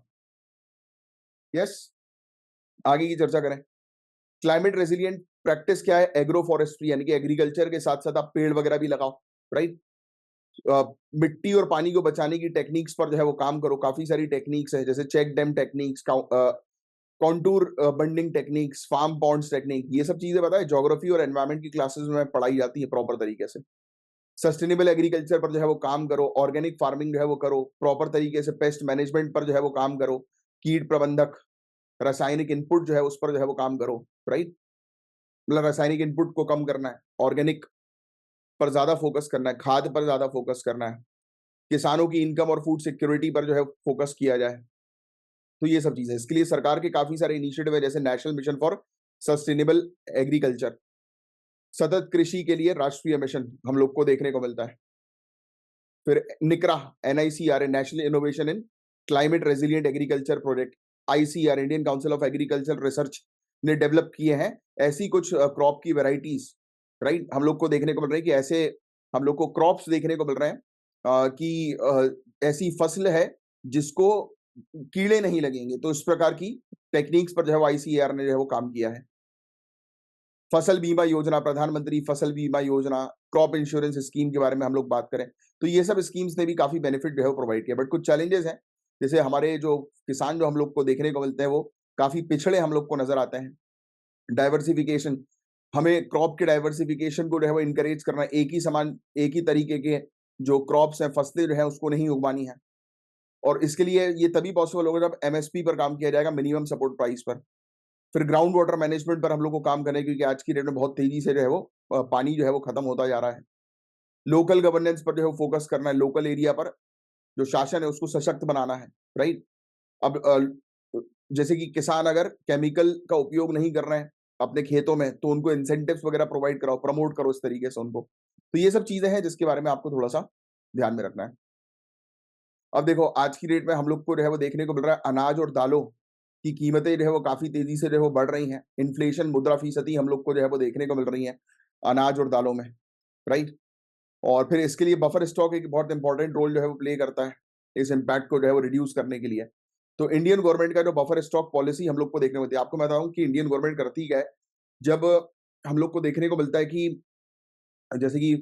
यस, आगे की चर्चा करें। क्लाइमेट रेजिलिएंट प्रैक्टिस क्या है, एग्रो फॉरेस्ट्री, यानी कि एग्रीकल्चर के साथ साथ आप पेड़ वगैरह भी लगाओ, राइट। मिट्टी और पानी को बचाने की टेक्निक्स पर जो है वो काम करो। काफी सारी टेक्निक्स है, जैसे check dam techniques, contour bunding techniques, farm ponds technique, ये सब चीजें बताए ज्योग्राफी और एनवायरमेंट की क्लासेस में पढ़ाई जाती है प्रॉपर तरीके से। सस्टेनेबल एग्रीकल्चर पर जो है वो काम करो, ऑर्गेनिक फार्मिंग जो है वो करो, प्रॉपर तरीके से पेस्ट मैनेजमेंट पर जो है वो काम करो, कीट प्रबंधक, रासायनिक इनपुट जो है उस पर जो है वो काम करो, राइट। मतलब रासायनिक इनपुट को कम करना है, ऑर्गेनिक पर ज्यादा फोकस करना है, खाद पर ज्यादा फोकस करना है, किसानों की इनकम और फूड सिक्योरिटी पर जो है फोकस किया जाए। तो ये सब चीजें, इसके लिए सरकार के काफी सारे इनिशिएटिव है, जैसे national mission for sustainable agriculture, सतत कृषि के लिए राष्ट्रीय मिशन हम लोग को देखने को मिलता है। फिर निकरा, NICRA, national innovation in climate resilient agriculture project, ICR, Indian council of agriculture research ने डेवलप किए हैं ऐसी कुछ क्रॉप की वेराइटीज, राइट, हम लोग को देखने को मिल रहा है कि ऐसे हम लोग को क्रॉप्स देखने को मिल रहे हैं कि ऐसी फसल है जिसको कीड़े नहीं लगेंगे। तो इस प्रकार की टेक्निक्स पर जो है वो ICAR ने जो है वो काम किया है। फसल बीमा योजना, प्रधानमंत्री फसल बीमा योजना, क्रॉप इंश्योरेंस स्कीम के बारे में हम लोग बात करें तो ये सब स्कीम्स ने भी काफी बेनिफिट जो है प्रोवाइड किया। बट कुछ चैलेंजेस हैं, जैसे हमारे जो किसान जो हम लोग को देखने को मिलते हैं वो काफी पिछड़े हम लोग को नजर आते हैं। डाइवर्सिफिकेशन, हमें क्रॉप के डाइवर्सिफिकेशन को जो है वो इंकरेज करना, एक ही तरीके के जो क्रॉप्स हैं, फसलें जो है उसको नहीं उगवानी है। और इसके लिए ये तभी पॉसिबल होगा जब MSP पर काम किया जाएगा, मिनिमम सपोर्ट प्राइस पर। फिर ग्राउंड वाटर मैनेजमेंट पर हम लोग को काम करना है, क्योंकि आज की डेट में बहुत तेजी से जो है वो पानी जो है वो खत्म होता जा रहा है। लोकल गवर्नेंस पर जो है फोकस करना है, लोकल एरिया पर जो शासन है उसको सशक्त बनाना है, राइट। अब जैसे कि किसान अगर केमिकल का उपयोग नहीं कर रहे हैं अपने खेतों में तो उनको इंसेंटिव्स वगैरह प्रोवाइड कराओ, प्रमोट करो इस तरीके से उनको। तो ये सब चीजें हैं जिसके बारे में आपको थोड़ा सा ध्यान में रखना है। अब देखो आज की डेट में हम लोग को जो है वो देखने को मिल रहा है अनाज और दालों की कीमतें जो है वो काफी तेजी से जो है वो बढ़ रही हैं। इन्फ्लेशन, मुद्राफीसदी हम लोग को जो है वो देखने को मिल रही है अनाज और दालों में, राइट। और फिर इसके लिए बफर स्टॉक एक बहुत इंपॉर्टेंट रोल जो है वो प्ले करता है इस इम्पैक्ट को जो है वो रिड्यूस करने के लिए। तो इंडियन गवर्नमेंट का जो बफर स्टॉक पॉलिसी हम लोग को देखने को मिलती है, आपको मैं बताऊं कि इंडियन गवर्नमेंट करती क्या है। जब हम लोग को देखने को मिलता है कि जैसे कि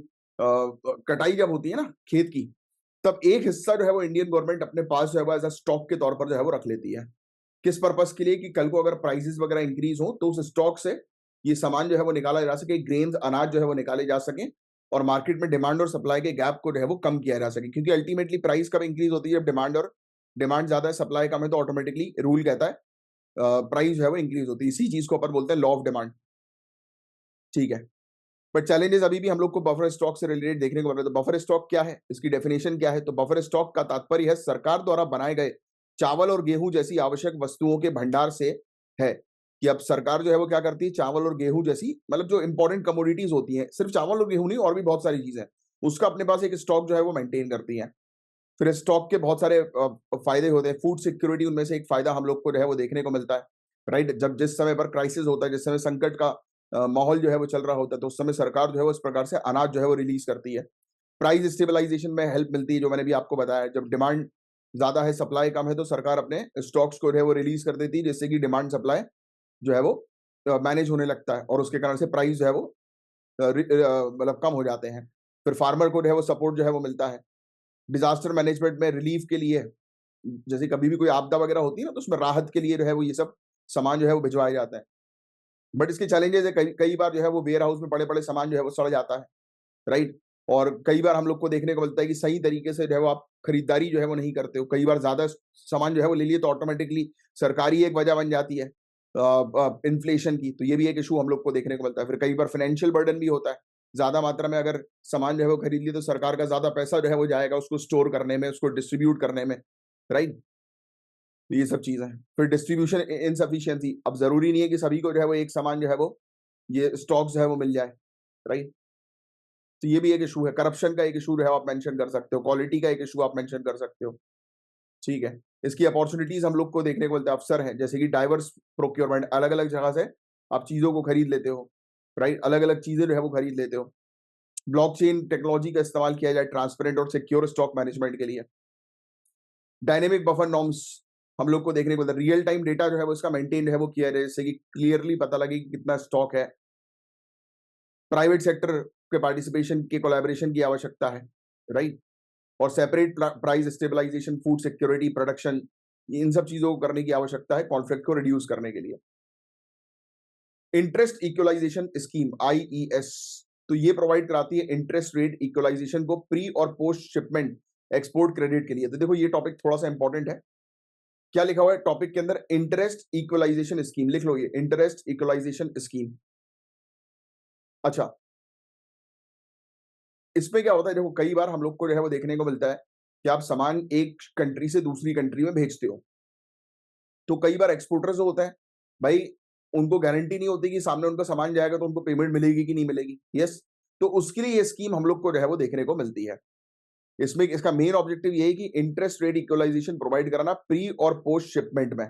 कटाई जब होती है ना खेत की, तब एक हिस्सा जो है वो इंडियन गवर्नमेंट अपने पास जो है वो एज अ स्टॉक के तौर पर जो है वो रख लेती है। किस पर्पस के लिए? कि कल को अगर प्राइसेस वगैरह इंक्रीज हो तो उस स्टॉक से ये सामान जो है वो निकाला जा सके, ग्रेन्स, अनाज जो है वो निकाले जा सके और मार्केट में डिमांड और सप्लाई के गैप को जो है वो कम किया जा सके। क्योंकि अल्टीमेटली प्राइस कब इंक्रीज होती है? जब डिमांड ज्यादा है, सप्लाई कम है, तो ऑटोमेटिकली रूल कहता है प्राइस जो है वो इंक्रीज होती है। इसी चीज को अपन बोलते हैं लॉ ऑफ डिमांड, ठीक है। बट चैलेंजेस अभी भी हम लोग को बफर स्टॉक से रिलेटेड देखने को मिल रहा है। तो बफर स्टॉक क्या है, इसकी डेफिनेशन क्या है? तो बफर स्टॉक का तात्पर्य है सरकार द्वारा बनाए गए चावल और गेहूं जैसी आवश्यक वस्तुओं के भंडार से है। कि अब सरकार जो है वो क्या करती है, चावल और गेहूं जैसी मतलब जो इंपॉर्टेंट कमोडिटीज होती हैं, सिर्फ चावल और गेहूं नहीं और भी बहुत सारी चीजें, उसका अपने पास एक स्टॉक जो है वो मेंटेन करती है। फिर स्टॉक के बहुत सारे फायदे होते हैं। फूड सिक्योरिटी उनमें से एक फायदा हम लोग को जो है वो देखने को मिलता है, राइट। जब जिस समय पर क्राइसिस होता है, जिस समय संकट का माहौल जो है वो चल रहा होता है, तो उस समय सरकार जो है वो इस प्रकार से अनाज जो है वो रिलीज करती है। प्राइस स्टेबलाइजेशन में हेल्प मिलती है, जो मैंने भी आपको बताया। जब डिमांड ज्यादा है, सप्लाई कम है, तो सरकार अपने स्टॉक्स को जो है वो रिलीज कर देती है, जिससे कि डिमांड सप्लाई जो है वो मैनेज होने लगता है और उसके कारण से प्राइस जो है वो मतलब कम हो जाते हैं। फिर फार्मर को जो है वो सपोर्ट जो है वो मिलता है। डिजास्टर मैनेजमेंट में रिलीफ के लिए, जैसे कभी भी कोई आपदा वगैरह होती है ना, तो उसमें राहत के लिए जो है वो ये सब सामान जो है वो भिजवाया जाता है। बट इसके चैलेंजेस है, कई कई बार जो है वो वेयर हाउस में पड़े पड़े सामान जो है वो सड़ जाता है, राइट। और कई बार हम लोग को देखने को मिलता है कि सही तरीके से जो है वो आप खरीदारी जो है वो नहीं करते हो। कई बार ज्यादा सामान जो है वो ले लिए तो ऑटोमेटिकली सरकारी एक वजह बन जाती है इन्फ्लेशन की। तो ये भी एक इशू हम लोग को देखने को मिलता है। फिर कई बार फाइनेंशियल बर्डन भी होता है, ज्यादा मात्रा में अगर सामान जो है वो खरीद लिए तो सरकार का ज्यादा पैसा जो है वो जाएगा उसको स्टोर करने में, उसको डिस्ट्रीब्यूट करने में, राइट। ये सब चीजें हैं। फिर डिस्ट्रीब्यूशन इनसफिशियंसी, अब जरूरी नहीं है कि सभी को जो है वो एक सामान जो है वो ये स्टॉक जो है वो मिल जाए, राइट। तो ये भी एक इशू है। करप्शन का एक इशू जो है आप मेंशन कर सकते हो, क्वालिटी का एक इशू आप मेंशन कर सकते हो, ठीक है। इसकी अपॉर्चुनिटीज हम लोग को देखने को मिलता है, अवसर है, जैसे कि डाइवर्स प्रोक्योरमेंट, अलग अलग जगह से आप चीजों को खरीद लेते हो, राइट, अलग अलग चीजें जो है वो खरीद लेते हो। ब्लॉकचेन टेक्नोलॉजी का इस्तेमाल किया जाए ट्रांसपेरेंट और सिक्योर स्टॉक मैनेजमेंट के लिए। डायनेमिक बफर नॉर्म्स हम लोग को देखने को मिलता है। रियल टाइम डेटा जो है वो इसका मेंटेन है वो किया जाए, जैसे कि क्लियरली पता लगे कि कितना स्टॉक है। प्राइवेट सेक्टर के पार्टिसिपेशन के कोलैबोरेशन की आवश्यकता है, राइट। और separate price stabilisation, food security, production, इन सब चीजों को करने की आवश्यकता है कॉन्फ्लिक्ट को रिड्यूस करने के लिए। इंटरेस्ट इक्वलाइजेशन स्कीम, IES, तो ये प्रोवाइड कराती है इंटरेस्ट रेट इक्वलाइजेशन को प्री और पोस्ट शिपमेंट एक्सपोर्ट क्रेडिट के लिए। तो देखो ये टॉपिक थोड़ा सा इंपॉर्टेंट है। क्या लिखा हुआ है टॉपिक के अंदर? इंटरेस्ट इक्वलाइजेशन स्कीम, लिख लो ये, इंटरेस्ट इक्वलाइजेशन स्कीम। अच्छा, इसमें क्या होता है, देखो कई बार हम लोग को जो है वो देखने को मिलता है कि आप सामान एक कंट्री से दूसरी कंट्री में भेजते हो, तो कई बार एक्सपोर्टर जो होता है, भाई उनको गारंटी नहीं होती कि सामने उनका सामान जाएगा तो उनको पेमेंट मिलेगी कि नहीं मिलेगी। यस, तो उसके लिए ये स्कीम हम लोग को जो है वो देखने को मिलती है। इसमें इसका मेन ऑब्जेक्टिव ये है कि इंटरेस्ट रेट इक्वलाइजेशन प्रोवाइड कराना प्री और पोस्ट शिपमेंट में।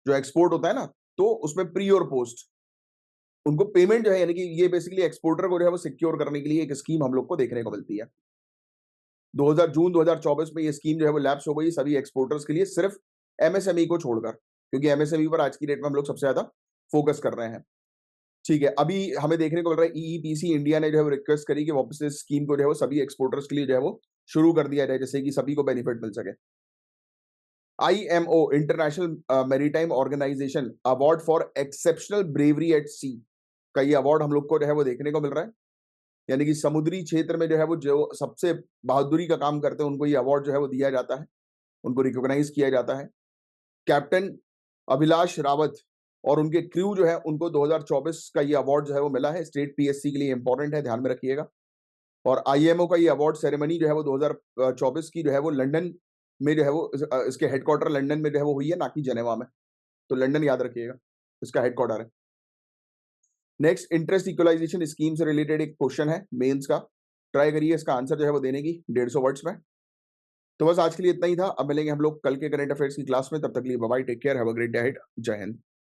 जो एक्सपोर्ट होता है ना, तो उसमें प्री और पोस्ट उनको पेमेंट जो है, यानी कि ये बेसिकली एक्सपोर्टर को जो है वो सिक्योर करने के लिए एक स्कीम हम लोग को देखने को मिलती है। 2000 जून 2024 में ये स्कीम जो है वो लैप्स हो गई सभी एक्सपोर्टर्स के लिए, सिर्फ एमएसएमई को छोड़कर, क्योंकि एमएसएमई पर आज की डेट में हम लोग सबसे ज्यादा फोकस कर रहे हैं। ठीक है, अभी हमें देखने को मिल रहा है ईईपीसी इंडिया ने जो है वो रिक्वेस्ट करी कि वापस इस स्कीम को जो है वो सभी एक्सपोर्टर्स के लिए जो है वो शुरू कर दिया जाए, जिससे कि सभी को बेनिफिट मिल सके। IMO international maritime organisation award for exceptional bravery at sea का ये अवार्ड हम लोग को जो है वो देखने को मिल रहा है। यानी कि समुद्री क्षेत्र में जो है वो जो सबसे बहादुरी का काम करते हैं उनको ये अवार्ड जो है वो दिया जाता है, उनको रिकॉग्नाइज किया जाता है। कैप्टन अभिलाष रावत और उनके क्रू जो है उनको 2024 का ये अवार्ड जो है वो मिला है। स्टेट पीएससी के लिए इंपॉर्टेंट है, ध्यान में रखिएगा। और आईएमओ का ये अवार्ड सेरेमनी जो है वो 2024 की जो है वो लंदन में जो है वो इसके हेडक्वार्टर लंदन में जो है वो हुई है, ना कि जेनेवा में। तो लंदन याद रखिएगा, इसका हेडक्वार्टर है। नेक्स्ट, इंटरेस्ट इक्वलाइजेशन स्कीम से रिलेटेड एक क्वेश्चन है मेंस का, ट्राई करिए इसका आंसर जो है वो देने की 150 वर्ड्स में। तो बस आज के लिए इतना ही था। अब मिलेंगे हम लोग कल के करंट अफेयर्स की क्लास में, तब तक के लिए bye bye, take care, have a great day ahead, जय हिंद।